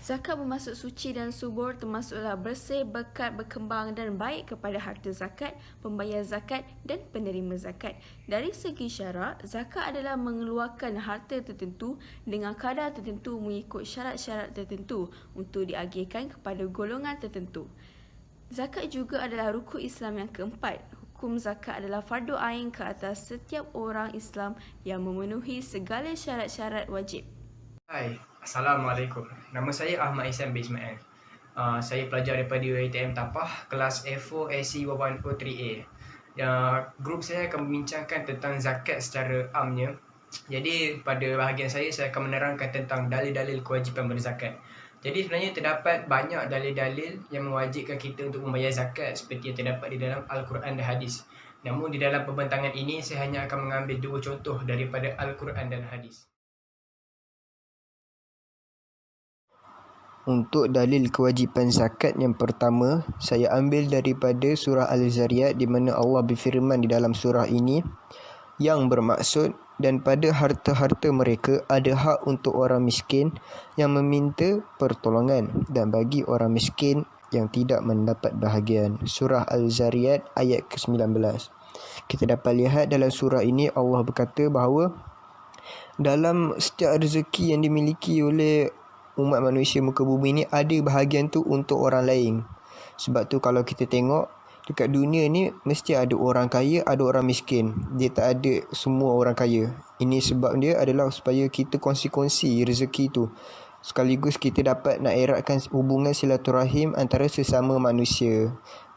Zakat bermaksud suci dan subur, termasuklah bersih, berkat, berkembang dan baik kepada harta zakat, pembayar zakat dan penerima zakat. Dari segi syarak, zakat adalah mengeluarkan harta tertentu dengan kadar tertentu mengikut syarat-syarat tertentu untuk diagihkan kepada golongan tertentu. Zakat juga adalah rukun Islam yang keempat. Hukum zakat adalah fardu ain ke atas setiap orang Islam yang memenuhi segala syarat-syarat wajib. Hai, Assalamualaikum. Nama saya Ahmad Ihsan bin Ismail. Saya pelajar daripada UiTM Tapah, kelas F4 AC103A. Grup saya akan membincangkan tentang zakat secara amnya. Jadi pada bahagian saya akan menerangkan tentang dalil-dalil kewajipan berzakat. Jadi sebenarnya terdapat banyak dalil-dalil yang mewajibkan kita untuk membayar zakat seperti yang terdapat di dalam Al-Quran dan Hadis. Namun di dalam pembentangan ini saya hanya akan mengambil dua contoh daripada Al-Quran dan Hadis. Untuk dalil kewajipan zakat yang pertama, saya ambil daripada surah Al-Zariyat di mana Allah berfirman di dalam surah ini yang bermaksud, dan pada harta-harta mereka ada hak untuk orang miskin yang meminta pertolongan dan bagi orang miskin yang tidak mendapat bahagian. Surah Al-Zariyat ayat ke-19. Kita dapat lihat dalam surah ini Allah berkata bahawa dalam setiap rezeki yang dimiliki oleh umat manusia muka bumi ni ada bahagian tu untuk orang lain. Sebab tu kalau kita tengok dekat dunia ni mesti ada orang kaya, ada orang miskin. Dia tak ada semua orang kaya. Ini sebab dia adalah supaya kita kongsi-kongsi rezeki tu. Sekaligus kita dapat nak eratkan hubungan silaturahim antara sesama manusia.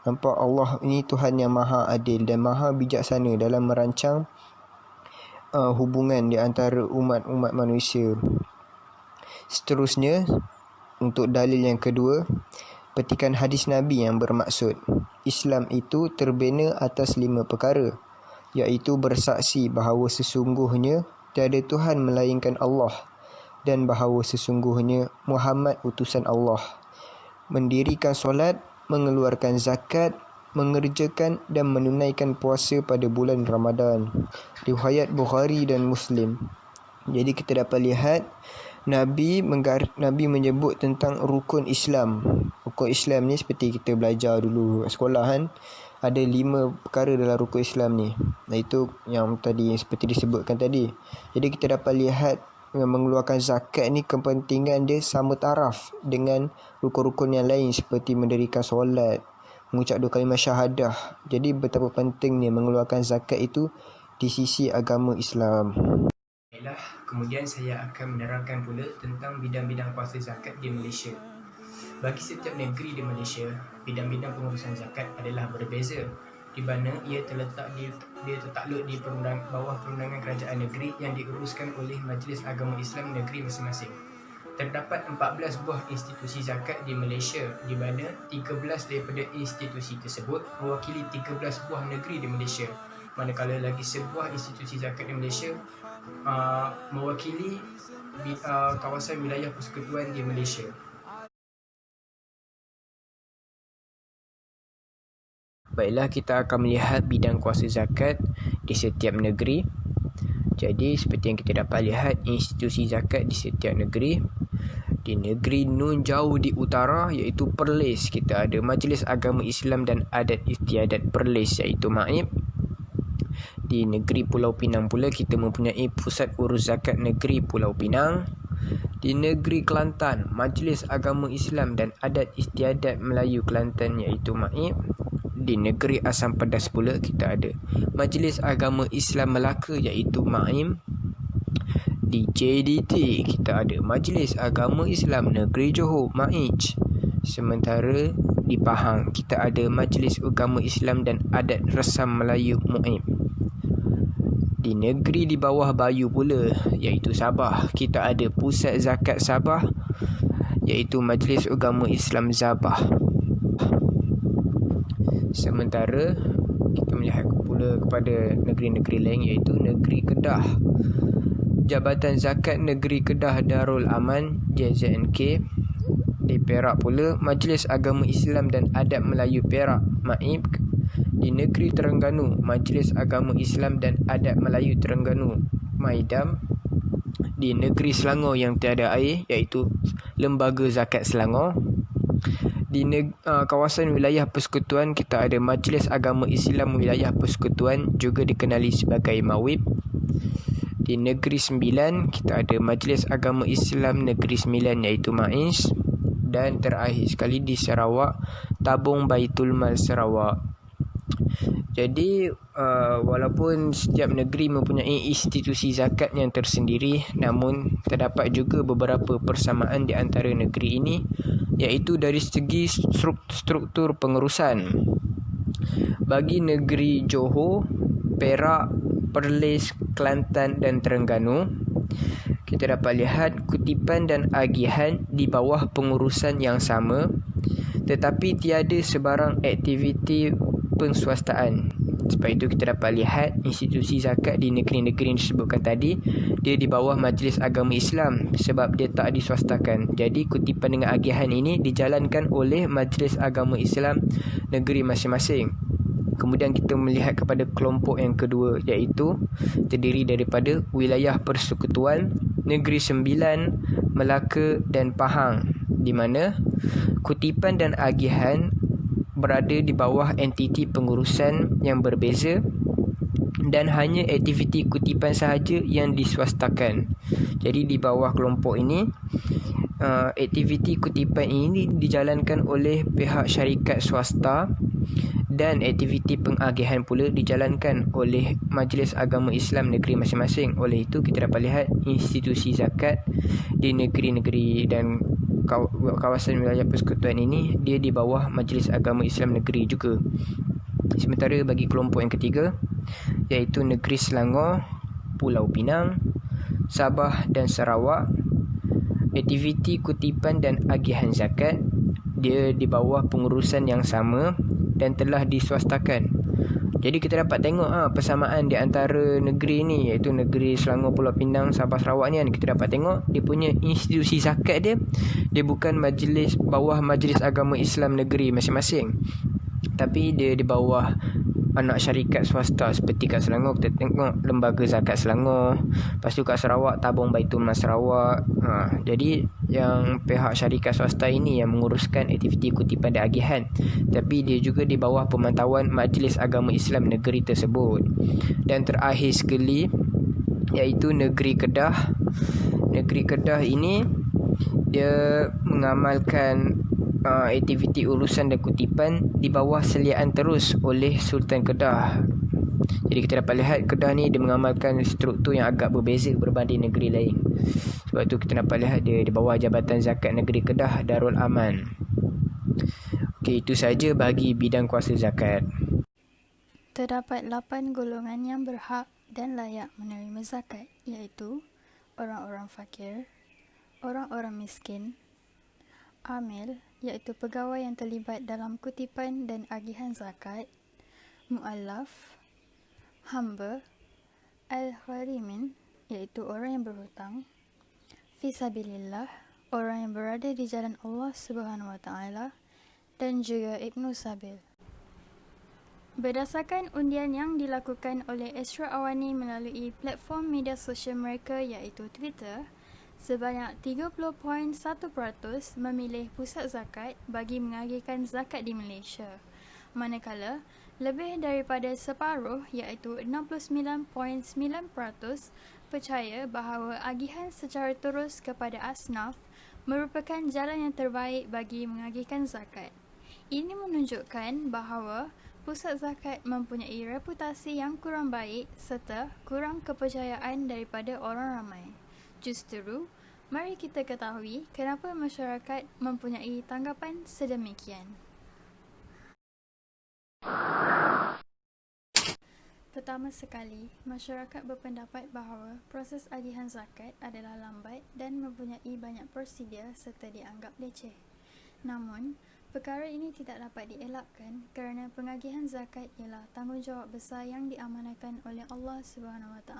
Nampak Allah ini Tuhan yang maha adil dan maha bijaksana dalam merancang hubungan di antara umat-umat manusia. Seterusnya, untuk dalil yang kedua, petikan hadis Nabi yang bermaksud Islam itu terbina atas 5 perkara, iaitu bersaksi bahawa sesungguhnya tiada Tuhan melainkan Allah dan bahawa sesungguhnya Muhammad utusan Allah, mendirikan solat, mengeluarkan zakat, mengerjakan dan menunaikan puasa pada bulan Ramadan. Riwayat Bukhari dan Muslim. Jadi kita dapat lihat Nabi menyebut tentang rukun Islam. Rukun Islam ni seperti kita belajar dulu kat sekolah kan. Ada 5 perkara dalam rukun Islam ni. Itu yang tadi seperti disebutkan tadi. Jadi kita dapat lihat mengeluarkan zakat ni kepentingan dia sama taraf dengan rukun-rukun yang lain seperti mendirikan solat, mengucap 2 kalimah syahadah. Jadi betapa pentingnya mengeluarkan zakat itu di sisi agama Islam. Kemudian saya akan menerangkan pula tentang bidang-bidang kuasa zakat di Malaysia. Bagi setiap negeri di Malaysia, bidang-bidang pengurusan zakat adalah berbeza, di mana ia tertakluk di bawah perundangan kerajaan negeri yang diuruskan oleh Majlis Agama Islam negeri masing-masing. Terdapat 14 buah institusi zakat di Malaysia, di mana 13 daripada institusi tersebut mewakili 13 buah negeri di Malaysia. Manakala lagi sebuah institusi zakat di Malaysia mewakili kawasan wilayah persekutuan di Malaysia. Baiklah, kita akan melihat bidang kuasa zakat di setiap negeri. Jadi seperti yang kita dapat lihat institusi zakat di setiap negeri. Di negeri Nun jauh di utara iaitu Perlis, kita ada Majlis Agama Islam dan Adat Istiadat Perlis iaitu MAIP. Di negeri Pulau Pinang pula kita mempunyai Pusat Urus Zakat Negeri Pulau Pinang. Di negeri Kelantan, Majlis Agama Islam dan Adat Istiadat Melayu Kelantan iaitu MAIP. Di negeri Asam Pedas pula kita ada Majlis Agama Islam Melaka iaitu MAIM. Di JDT kita ada Majlis Agama Islam Negeri Johor MAIJ. Sementara di Pahang kita ada Majlis Agama Islam dan Adat Resam Melayu MUIB. Di negeri di bawah Bayu pula iaitu Sabah, kita ada Pusat Zakat Sabah iaitu Majlis Agama Islam Sabah. Sementara kita melihat pula kepada negeri-negeri lain iaitu negeri Kedah. Jabatan Zakat Negeri Kedah Darul Aman JZNK. Di Perak pula Majlis Agama Islam dan Adat Melayu Perak MAIP. Di negeri Terengganu Majlis Agama Islam dan Adat Melayu Terengganu MAIDAM. di negeri Selangor yang tiada air, iaitu Lembaga Zakat Selangor. Di kawasan wilayah persekutuan kita ada Majlis Agama Islam Wilayah Persekutuan, juga dikenali sebagai MAWIP. Di Negeri Sembilan kita ada Majlis Agama Islam Negeri Sembilan, iaitu MAIS. Dan terakhir sekali di Sarawak, Tabung Baitul Mal Sarawak. Jadi walaupun setiap negeri mempunyai institusi zakat yang tersendiri, namun terdapat juga beberapa persamaan di antara negeri ini, iaitu dari segi struktur pengurusan. Bagi negeri Johor, Perak, Perlis, Kelantan dan Terengganu, kita dapat lihat kutipan dan agihan di bawah pengurusan yang sama, tetapi tiada sebarang aktiviti penswastaan. Sebab itu kita dapat lihat institusi zakat di negeri-negeri yang disebutkan tadi, dia di bawah Majlis Agama Islam sebab dia tak diswastakan. Jadi kutipan dengan agihan ini dijalankan oleh Majlis Agama Islam negeri masing-masing. Kemudian kita melihat kepada kelompok yang kedua, iaitu terdiri daripada wilayah persekutuan, Negeri Sembilan, Melaka dan Pahang, di mana kutipan dan agihan berada di bawah entiti pengurusan yang berbeza dan hanya aktiviti kutipan sahaja yang diswastakan. Jadi di bawah kelompok ini, aktiviti kutipan ini dijalankan oleh pihak syarikat swasta dan aktiviti pengagihan pula dijalankan oleh Majlis Agama Islam negeri masing-masing. Oleh itu kita dapat lihat institusi zakat di negeri-negeri dan kawasan wilayah persekutuan ini dia di bawah Majlis Agama Islam negeri juga. Sementara bagi kelompok yang ketiga, iaitu negeri Selangor, Pulau Pinang, Sabah dan Sarawak, aktiviti kutipan dan agihan zakat dia di bawah pengurusan yang sama dan telah diswastakan. Jadi kita dapat tengok persamaan di antara negeri ni, iaitu negeri Selangor, Pulau Pinang, Sabah, Sarawak ni kan. Kita dapat tengok dia punya institusi zakat dia bukan bawah Majlis Agama Islam negeri masing-masing, tapi dia di bawah anak syarikat swasta. Seperti kat Selangor kita tengok Lembaga Zakat Selangor, lepas tu kat Sarawak Tabung Baitul Mal Sarawak. Jadi yang pihak syarikat swasta ini yang menguruskan aktiviti kutipan dan agihan, tapi dia juga di bawah pemantauan Majlis Agama Islam negeri tersebut. Dan terakhir sekali, iaitu negeri Kedah. Negeri Kedah ini dia mengamalkan aktiviti urusan dan kutipan di bawah seliaan terus oleh Sultan Kedah. Jadi kita dapat lihat Kedah ni dia mengamalkan struktur yang agak berbeza berbanding negeri lain. Sebab tu kita dapat lihat dia di bawah Jabatan Zakat Negeri Kedah Darul Aman. Okey, itu saja bagi bidang kuasa zakat. Terdapat 8 golongan yang berhak dan layak menerima zakat, iaitu orang-orang fakir, orang-orang miskin, amil, iaitu pegawai yang terlibat dalam kutipan dan agihan zakat, mu'allaf, hamba, al-gharimin, iaitu orang yang berhutang, fisabilillah, orang yang berada di jalan Allah Subhanahu Wa Taala, dan juga Ibnu Sabil. Berdasarkan undian yang dilakukan oleh Asra Awani melalui platform media sosial mereka iaitu Twitter, sebanyak 30.1% memilih pusat zakat bagi mengagihkan zakat di Malaysia, manakala lebih daripada separuh iaitu 69.9% percaya bahawa agihan secara terus kepada asnaf merupakan jalan yang terbaik bagi mengagihkan zakat. Ini menunjukkan bahawa pusat zakat mempunyai reputasi yang kurang baik serta kurang kepercayaan daripada orang ramai. Justru, mari kita ketahui kenapa masyarakat mempunyai tanggapan sedemikian. Pertama sekali, masyarakat berpendapat bahawa proses agihan zakat adalah lambat dan mempunyai banyak prosedur serta dianggap leceh. Namun, perkara ini tidak dapat dielakkan kerana pengagihan zakat ialah tanggungjawab besar yang diamanahkan oleh Allah SWT.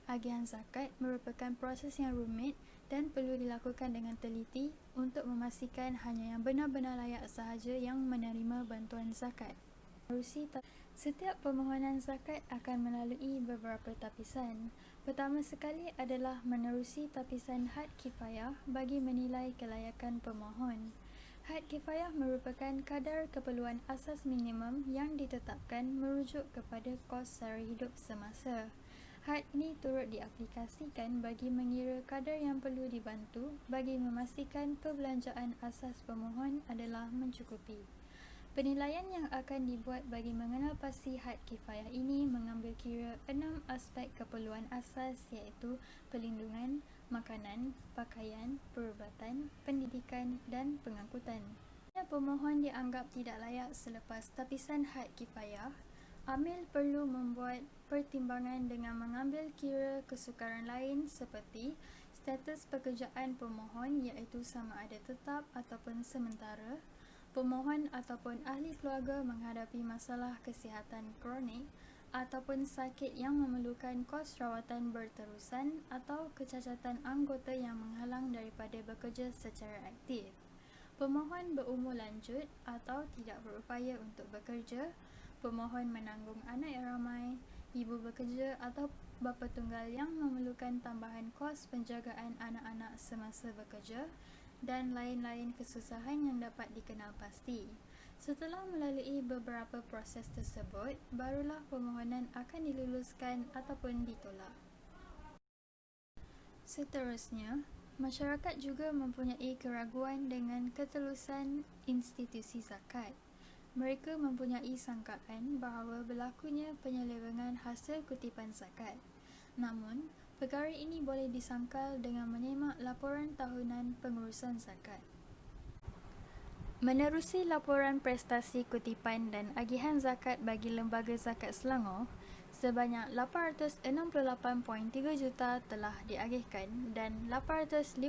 Agihan zakat merupakan proses yang rumit dan perlu dilakukan dengan teliti untuk memastikan hanya yang benar-benar layak sahaja yang menerima bantuan zakat. Setiap permohonan zakat akan melalui beberapa tapisan. Pertama sekali adalah menerusi tapisan had kifayah bagi menilai kelayakan pemohon. Had kifayah merupakan kadar keperluan asas minimum yang ditetapkan merujuk kepada kos sara hidup semasa. Had ini turut diaplikasikan bagi mengira kadar yang perlu dibantu bagi memastikan perbelanjaan asas pemohon adalah mencukupi. Penilaian yang akan dibuat bagi mengenal pasti had kifayah ini mengambil kira 6 aspek keperluan asas iaitu perlindungan, makanan, pakaian, perubatan, pendidikan dan pengangkutan. Jika pemohon dianggap tidak layak selepas tapisan had kifayah, amil perlu membuat pertimbangan dengan mengambil kira kesukaran lain seperti status pekerjaan pemohon iaitu sama ada tetap ataupun sementara, pemohon ataupun ahli keluarga menghadapi masalah kesihatan kronik ataupun sakit yang memerlukan kos rawatan berterusan atau kecacatan anggota yang menghalang daripada bekerja secara aktif. Pemohon berumur lanjut atau tidak berupaya untuk bekerja, pemohon menanggung anak yang ramai, ibu bekerja atau bapa tunggal yang memerlukan tambahan kos penjagaan anak-anak semasa bekerja, dan lain-lain kesusahan yang dapat dikenal pasti. Setelah melalui beberapa proses tersebut, barulah permohonan akan diluluskan ataupun ditolak. Seterusnya, masyarakat juga mempunyai keraguan dengan ketelusan institusi zakat. Mereka mempunyai sangkaan bahawa berlakunya penyelewengan hasil kutipan zakat. Namun, perkara ini boleh disangkal dengan menyemak laporan tahunan pengurusan zakat. Menerusi laporan prestasi kutipan dan agihan zakat bagi Lembaga Zakat Selangor, sebanyak 868.3 juta telah diagihkan dan 855.1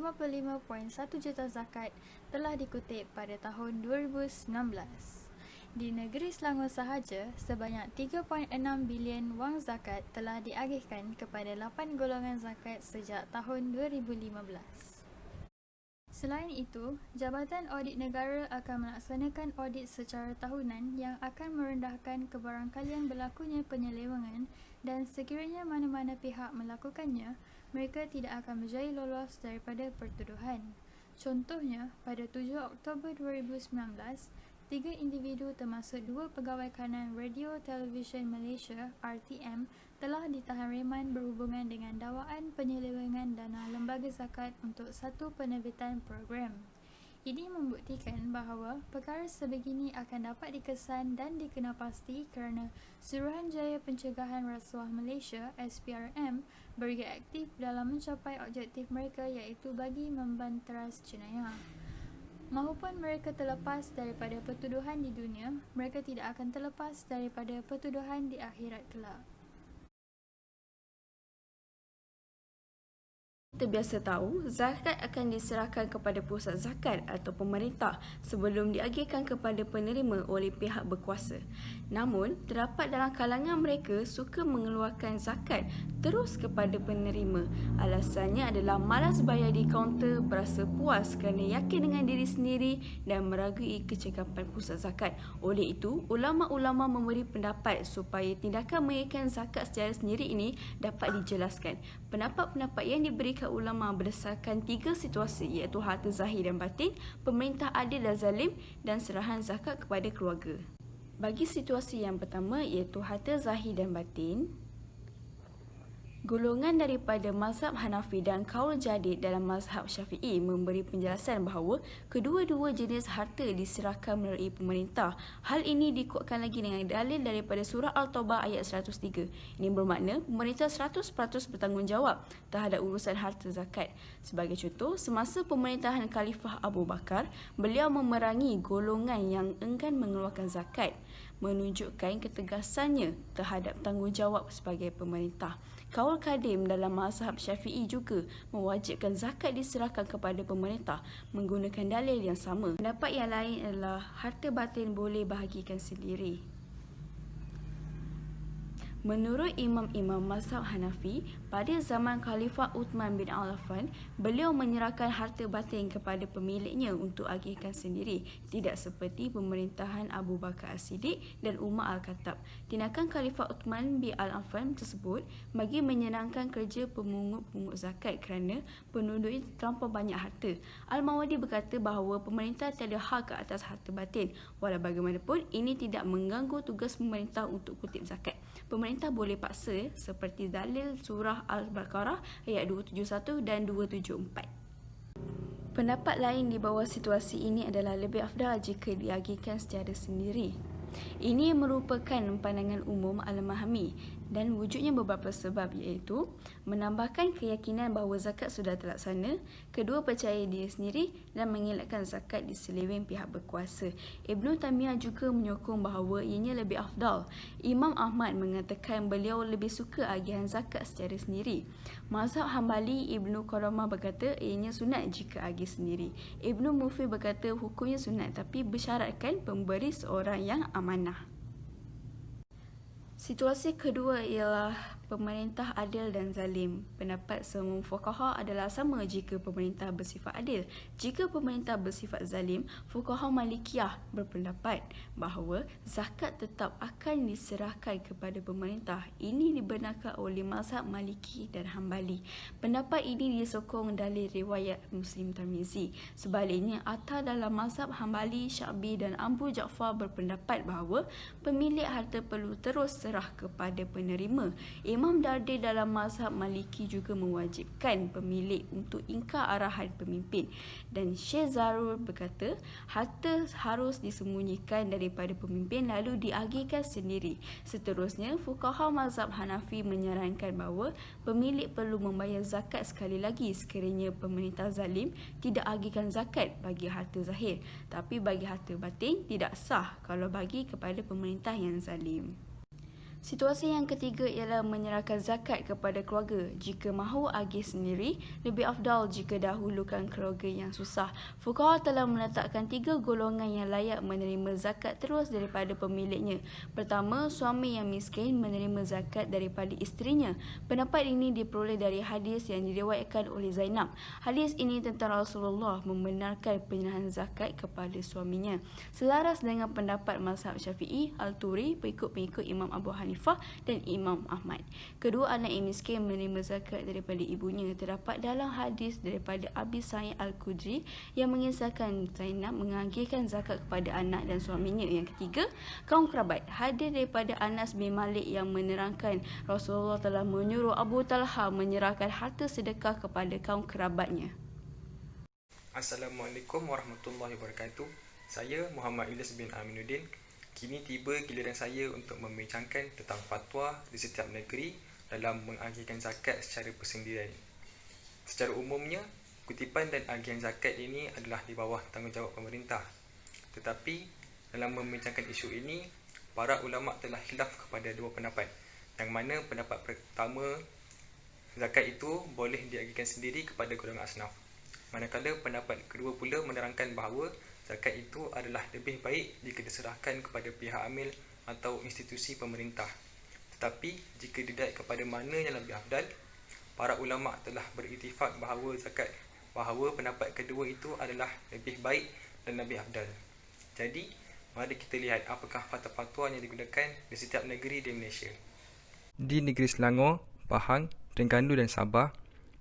juta zakat telah dikutip pada tahun 2019. Di negeri Selangor sahaja, sebanyak 3.6 bilion wang zakat telah diagihkan kepada 8 golongan zakat sejak tahun 2015. Selain itu, Jabatan Audit Negara akan melaksanakan audit secara tahunan yang akan merendahkan kebarangkalian berlakunya penyelewengan dan sekiranya mana-mana pihak melakukannya, mereka tidak akan berjaya lolos daripada pertuduhan. Contohnya, pada 7 Oktober 2019, 3 individu termasuk 2 pegawai kanan Radio Television Malaysia (RTM) telah ditahan reman berhubungan dengan dakwaan penyelewengan dana lembaga zakat untuk satu penerbitan program. Ini membuktikan bahawa perkara sebegini akan dapat dikesan dan dikenal pasti kerana Suruhanjaya Pencegahan Rasuah Malaysia (SPRM) bergerak aktif dalam mencapai objektif mereka iaitu bagi membanteras jenayah. Mahupun mereka terlepas daripada pertuduhan di dunia, mereka tidak akan terlepas daripada pertuduhan di akhirat kelak. Kita biasa tahu, zakat akan diserahkan kepada pusat zakat atau pemerintah sebelum diagihkan kepada penerima oleh pihak berkuasa. Namun, terdapat dalam kalangan mereka suka mengeluarkan zakat terus kepada penerima. Alasannya adalah malas bayar di kaunter, berasa puas kerana yakin dengan diri sendiri dan meragui kecekapan pusat zakat. Oleh itu, ulama-ulama memberi pendapat supaya tindakan mengirimkan zakat secara sendiri ini dapat dijelaskan. Pendapat-pendapat yang diberikan ulama berdasarkan 3 situasi iaitu harta zahir dan batin, pemerintah adil dan zalim dan serahan zakat kepada keluarga. Bagi situasi yang pertama iaitu harta zahir dan batin, golongan daripada mazhab Hanafi dan kaul jadid dalam mazhab Syafi'i memberi penjelasan bahawa kedua-dua jenis harta diserahkan melalui pemerintah. Hal ini dikuatkan lagi dengan dalil daripada surah Al-Taubah ayat 103. Ini bermakna pemerintah 100% bertanggungjawab terhadap urusan harta zakat. Sebagai contoh, semasa pemerintahan Khalifah Abu Bakar, beliau memerangi golongan yang enggan mengeluarkan zakat, menunjukkan ketegasannya terhadap tanggungjawab sebagai pemerintah. Kaul Kadim dalam mazhab Syafi'i juga mewajibkan zakat diserahkan kepada pemerintah menggunakan dalil yang sama. Pendapat yang lain adalah harta batin boleh bahagikan sendiri. Menurut imam-imam mazhab Hanafi, pada zaman Khalifah Uthman bin Affan, beliau menyerahkan harta batin kepada pemiliknya untuk agihkan sendiri, tidak seperti pemerintahan Abu Bakar As-Siddiq dan Umar Al-Khattab. Tindakan Khalifah Uthman bin Affan tersebut bagi menyenangkan kerja pemungut-pungut zakat kerana penduduknya terlampau banyak harta. Al-Mawardi berkata bahawa pemerintah tiada hak ke atas harta batin. Walau bagaimanapun, ini tidak mengganggu tugas pemerintah untuk kutip zakat. Pemerintah boleh paksa seperti dalil surah Al-Baqarah ayat 271 dan 274. Pendapat lain di bawah situasi ini adalah lebih afdal jika diagihkan secara sendiri. Ini merupakan pandangan umum Al-Mahami dan wujudnya beberapa sebab, iaitu menambahkan keyakinan bahawa zakat sudah terlaksana, kedua percaya diri sendiri dan mengelakkan zakat di seliwing pihak berkuasa. Ibnu Taimiyah juga menyokong bahawa ianya lebih afdal. Imam Ahmad mengatakan beliau lebih suka agihan zakat secara sendiri. Mazhab Hambali, Ibnu Qudamah berkata ianya sunat jika agih sendiri. Ibnu Mufid berkata hukumnya sunat tapi bersyaratkan pemberi seorang yang amanah. Situasi kedua ialah pemerintah adil dan zalim. Pendapat semua fuqaha adalah sama jika pemerintah bersifat adil. Jika pemerintah bersifat zalim, fuqaha Malikiyah berpendapat bahawa zakat tetap akan diserahkan kepada pemerintah. Ini dibenarkan oleh mazhab Maliki dan Hambali. Pendapat ini disokong dalil riwayat Muslim Tirmizi. Sebaliknya, Atta dalam mazhab Hambali, Syafi'i dan Abu Ja'far berpendapat bahawa pemilik harta perlu terus serah kepada penerima. Imam Dardi dalam mazhab Maliki juga mewajibkan pemilik untuk ingkar arahan pemimpin. Dan Syekh Zarur berkata, harta harus disembunyikan daripada pemimpin lalu diagihkan sendiri. Seterusnya, fuqaha mazhab Hanafi menyarankan bahawa pemilik perlu membayar zakat sekali lagi sekiranya pemerintah zalim tidak agihkan zakat bagi harta zahir. Tapi bagi harta batin tidak sah kalau bagi kepada pemerintah yang zalim. Situasi yang ketiga ialah menyerahkan zakat kepada keluarga. Jika mahu agih sendiri, lebih afdal jika dahulukan keluarga yang susah. Fuqaha telah meletakkan 3 golongan yang layak menerima zakat terus daripada pemiliknya. Pertama, suami yang miskin menerima zakat daripada isterinya. Pendapat ini diperoleh dari hadis yang diriwayatkan oleh Zainab. Hadis ini tentang Rasulullah membenarkan penyerahan zakat kepada suaminya. Selaras dengan pendapat mazhab Syafi'i, Al-Turi, pengikut-pengikut Imam Abu Hanifah dan Imam Ahmad. Kedua anak yang miskin menerima zakat daripada ibunya. Terdapat dalam hadis daripada Abi Sa'id Al-Khudri yang mengisahkan Zainab mengagihkan zakat kepada anak dan suaminya. Yang ketiga, kaum kerabat. Hadis daripada Anas bin Malik yang menerangkan Rasulullah telah menyuruh Abu Talha menyerahkan harta sedekah kepada kaum kerabatnya. Assalamualaikum warahmatullahi wabarakatuh. Saya Muhammad Ilyas bin Aminuddin. Kini tiba giliran saya untuk membincangkan tentang fatwa di setiap negeri dalam mengagihkan zakat secara persendirian. Secara umumnya, kutipan dan agihan zakat ini adalah di bawah tanggungjawab pemerintah. Tetapi, dalam membincangkan isu ini, para ulama' telah khilaf kepada dua pendapat. Yang mana pendapat pertama, zakat itu boleh diagihkan sendiri kepada golongan asnaf. Manakala pendapat kedua pula menerangkan bahawa zakat itu adalah lebih baik jika diserahkan kepada pihak amil atau institusi pemerintah. Tetapi, jika dilihat kepada mana yang lebih afdal, para ulama' telah beriktifak bahawa pendapat kedua itu adalah lebih baik dan lebih afdal. Jadi, mari kita lihat apakah fatwa-fatwa yang digunakan di setiap negeri di Malaysia. Di negeri Selangor, Pahang, Terengganu dan Sabah,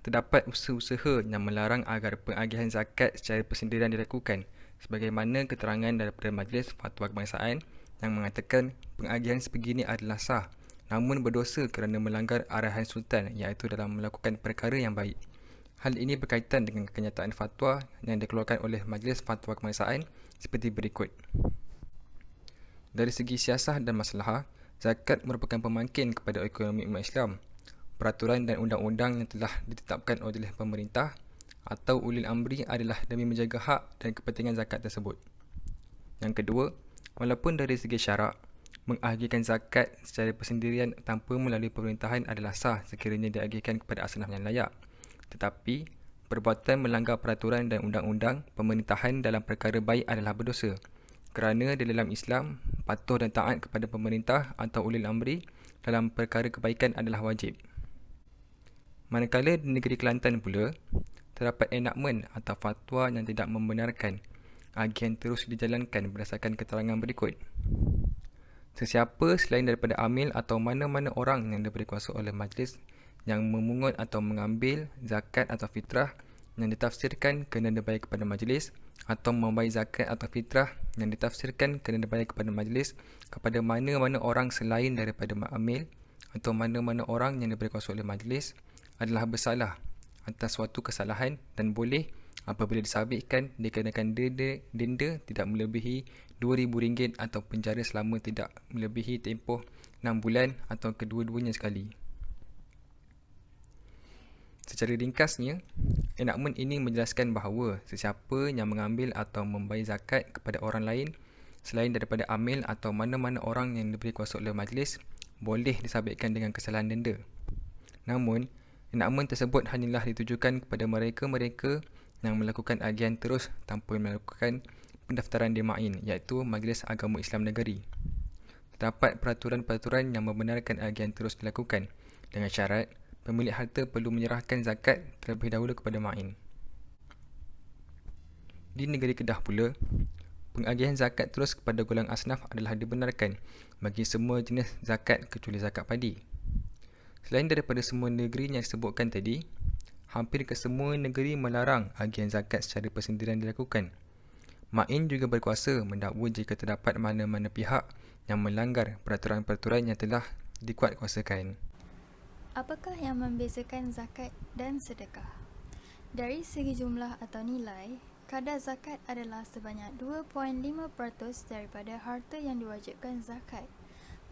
terdapat usaha-usaha yang melarang agar pengagihan zakat secara persendirian dilakukan, sebagaimana keterangan daripada Majlis Fatwa Kebangsaan yang mengatakan pengagihan sebegini adalah sah, namun berdosa kerana melanggar arahan Sultan, iaitu dalam melakukan perkara yang baik. Hal ini berkaitan dengan kenyataan fatwa yang dikeluarkan oleh Majlis Fatwa Kebangsaan seperti berikut. Dari segi siasah dan maslahah, zakat merupakan pemangkin kepada ekonomi umat Islam. Peraturan dan undang-undang yang telah ditetapkan oleh pemerintah atau ulil amri adalah demi menjaga hak dan kepentingan zakat tersebut. Yang kedua, walaupun dari segi syarak, mengagihkan zakat secara persendirian tanpa melalui pemerintahan adalah sah sekiranya diagihkan kepada asnaf yang layak. Tetapi, perbuatan melanggar peraturan dan undang-undang pemerintahan dalam perkara baik adalah berdosa. kerana di dalam Islam, patuh dan taat kepada pemerintah atau ulil amri dalam perkara kebaikan adalah wajib. Manakala di negeri Kelantan pula, terdapat enakmen atau fatwa yang tidak membenarkan agian terus dijalankan berdasarkan keterangan berikut. Sesiapa selain daripada amil atau mana-mana orang yang diberi kuasa oleh majlis yang memungut atau mengambil zakat atau fitrah yang ditafsirkan kena dibayar kepada majlis atau membayar zakat atau fitrah yang ditafsirkan kena dibayar kepada majlis kepada mana-mana orang selain daripada amil atau mana-mana orang yang diberi kuasa oleh majlis adalah bersalah atas suatu kesalahan dan boleh apabila disabitkan dikenakan denda tidak melebihi RM2,000 atau penjara selama tidak melebihi tempoh 6 bulan atau kedua-duanya sekali. Secara ringkasnya, enakmen ini menjelaskan bahawa sesiapa yang mengambil atau membayar zakat kepada orang lain selain daripada amil atau mana-mana orang yang diberi kuasa oleh majlis boleh disabitkan dengan kesalahan denda. Namun, enakmen tersebut hanyalah ditujukan kepada mereka-mereka yang melakukan agian terus tanpa melakukan pendaftaran di MAIN, iaitu Majlis Agama Islam Negeri. Terdapat peraturan-peraturan yang membenarkan agian terus dilakukan dengan syarat pemilik harta perlu menyerahkan zakat terlebih dahulu kepada MAIN. Di negeri Kedah pula, pengagihan zakat terus kepada golongan asnaf adalah dibenarkan bagi semua jenis zakat kecuali zakat padi. Selain daripada semua negeri yang disebutkan tadi, hampir kesemua negeri melarang agian zakat secara persendirian dilakukan. MAIN juga berkuasa mendakwa jika terdapat mana-mana pihak yang melanggar peraturan-peraturan yang telah dikuatkuasakan. Apakah yang membezakan zakat dan sedekah? Dari segi jumlah atau nilai, kadar zakat adalah sebanyak 2.5% daripada harta yang diwajibkan zakat.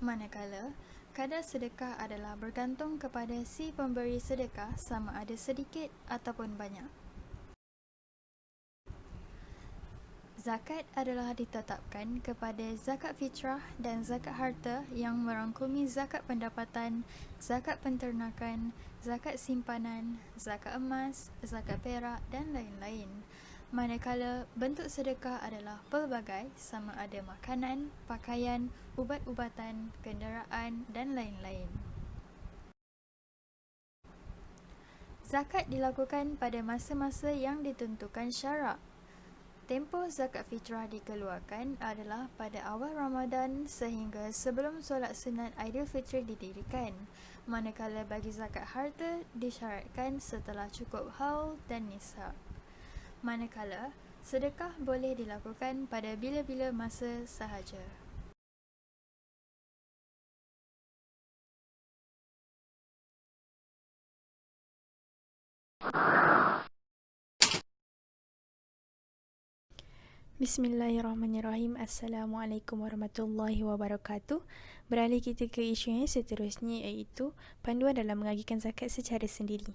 Manakala, kadar sedekah adalah bergantung kepada si pemberi sedekah sama ada sedikit ataupun banyak. Zakat adalah ditetapkan kepada zakat fitrah dan zakat harta yang merangkumi zakat pendapatan, zakat penternakan, zakat simpanan, zakat emas, zakat perak dan lain-lain. Manakala bentuk sedekah adalah pelbagai sama ada makanan, pakaian, ubat-ubatan, kenderaan dan lain-lain. Zakat dilakukan pada masa-masa yang ditentukan syarak. Tempoh zakat fitrah dikeluarkan adalah pada awal Ramadan sehingga sebelum solat sunat Aidilfitri didirikan. Manakala bagi zakat harta disyaratkan setelah cukup haul dan nisab. Manakala sedekah boleh dilakukan pada bila-bila masa sahaja. Bismillahirrahmanirrahim. Assalamualaikum warahmatullahi wabarakatuh. Beralih kita ke isu yang seterusnya, iaitu panduan dalam mengagikan zakat secara sendiri.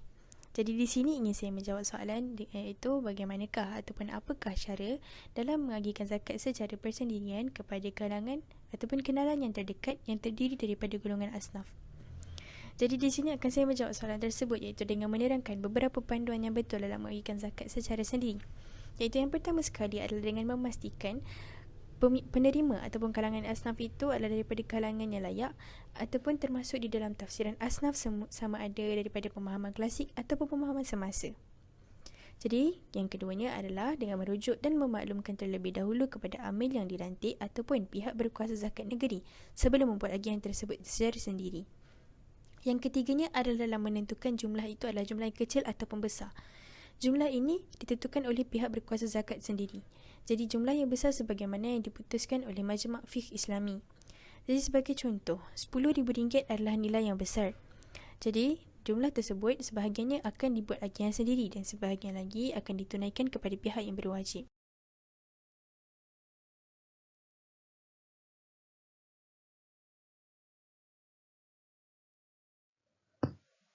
Jadi di sini ingin saya menjawab soalan, iaitu bagaimanakah ataupun apakah cara dalam mengagikan zakat secara persendirian kepada kalangan ataupun kenalan yang terdekat yang terdiri daripada golongan asnaf. Jadi di sini akan saya menjawab soalan tersebut, iaitu dengan menerangkan beberapa panduan yang betul dalam mengagikan zakat secara sendiri. Iaitu yang pertama sekali adalah dengan memastikan penerima ataupun kalangan asnaf itu adalah daripada kalangan yang layak ataupun termasuk di dalam tafsiran asnaf sama ada daripada pemahaman klasik ataupun pemahaman semasa. Jadi, yang keduanya adalah dengan merujuk dan memaklumkan terlebih dahulu kepada amil yang dilantik ataupun pihak berkuasa zakat negeri sebelum membuat agian tersebut secara sendiri. Yang ketiganya adalah dalam menentukan jumlah itu adalah jumlah yang kecil ataupun besar. Jumlah ini ditentukan oleh pihak berkuasa zakat sendiri. Jadi jumlah yang besar sebagaimana yang diputuskan oleh Majma' Fiqh Islami. Jadi sebagai contoh, RM10,000 adalah nilai yang besar. Jadi jumlah tersebut sebahagiannya akan dibuat agian sendiri dan sebahagian lagi akan ditunaikan kepada pihak yang berwajib.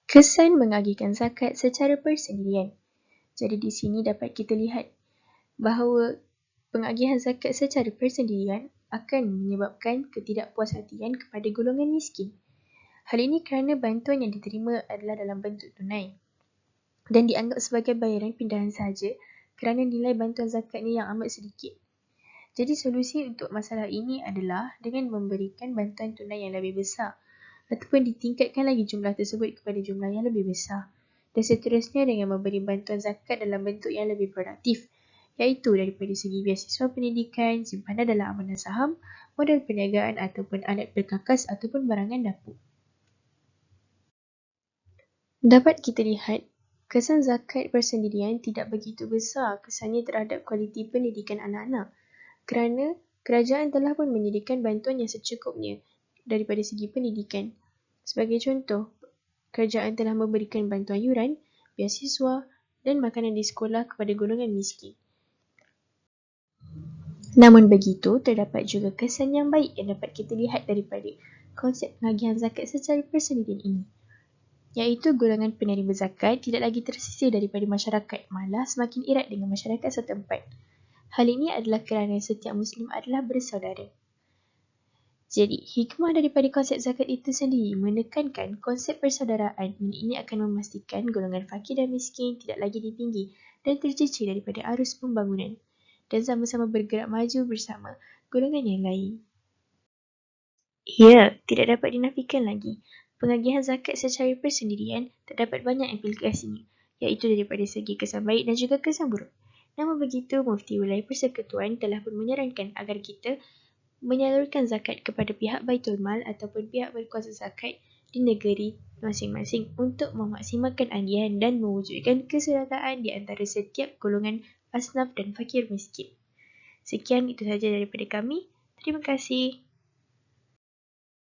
Kesan mengagikan zakat secara persendirian. Jadi di sini dapat kita lihat bahawa pengagihan zakat secara persendirian akan menyebabkan ketidakpuashatian kepada golongan miskin. Hal ini kerana bantuan yang diterima adalah dalam bentuk tunai dan dianggap sebagai bayaran pindahan sahaja kerana nilai bantuan zakat ini yang amat sedikit. Jadi solusi untuk masalah ini adalah dengan memberikan bantuan tunai yang lebih besar ataupun ditingkatkan lagi jumlah tersebut kepada jumlah yang lebih besar. Dan seterusnya dengan memberi bantuan zakat dalam bentuk yang lebih produktif, iaitu daripada segi beasiswa pendidikan, simpanan dalam amanah saham, modal perniagaan ataupun alat perkakas ataupun barangan dapur. Dapat kita lihat, kesan zakat persendirian tidak begitu besar kesannya terhadap kualiti pendidikan anak-anak kerana kerajaan telah pun menyediakan bantuan yang secukupnya daripada segi pendidikan. Sebagai contoh, kerajaan telah memberikan bantuan yuran, beasiswa dan makanan di sekolah kepada golongan miskin. Namun begitu, terdapat juga kesan yang baik yang dapat kita lihat daripada konsep pengagihan zakat secara persendirian ini, iaitu golongan penerima zakat tidak lagi tersisih daripada masyarakat, malah semakin erat dengan masyarakat setempat. Hal ini adalah kerana setiap Muslim adalah bersaudara. Jadi, hikmah daripada konsep zakat itu sendiri menekankan konsep persaudaraan. Ini akan memastikan golongan fakir dan miskin tidak lagi ditinggi dan tercicir daripada arus pembangunan dan sama-sama bergerak maju bersama golongan yang lain. Ya, tidak dapat dinafikan lagi. Pengagihan zakat secara persendirian terdapat banyak implikasinya, iaitu daripada segi kesan baik dan juga kesan buruk. Namun begitu, Mufti Wilayah Persekutuan telah pun menyarankan agar kita menyalurkan zakat kepada pihak Baitul Mal ataupun pihak berkuasa zakat di negeri masing-masing untuk memaksimalkan andian dan mewujudkan keserataan di antara setiap golongan asnaf dan fakir miskin. Sekian itu sahaja daripada kami. Terima kasih.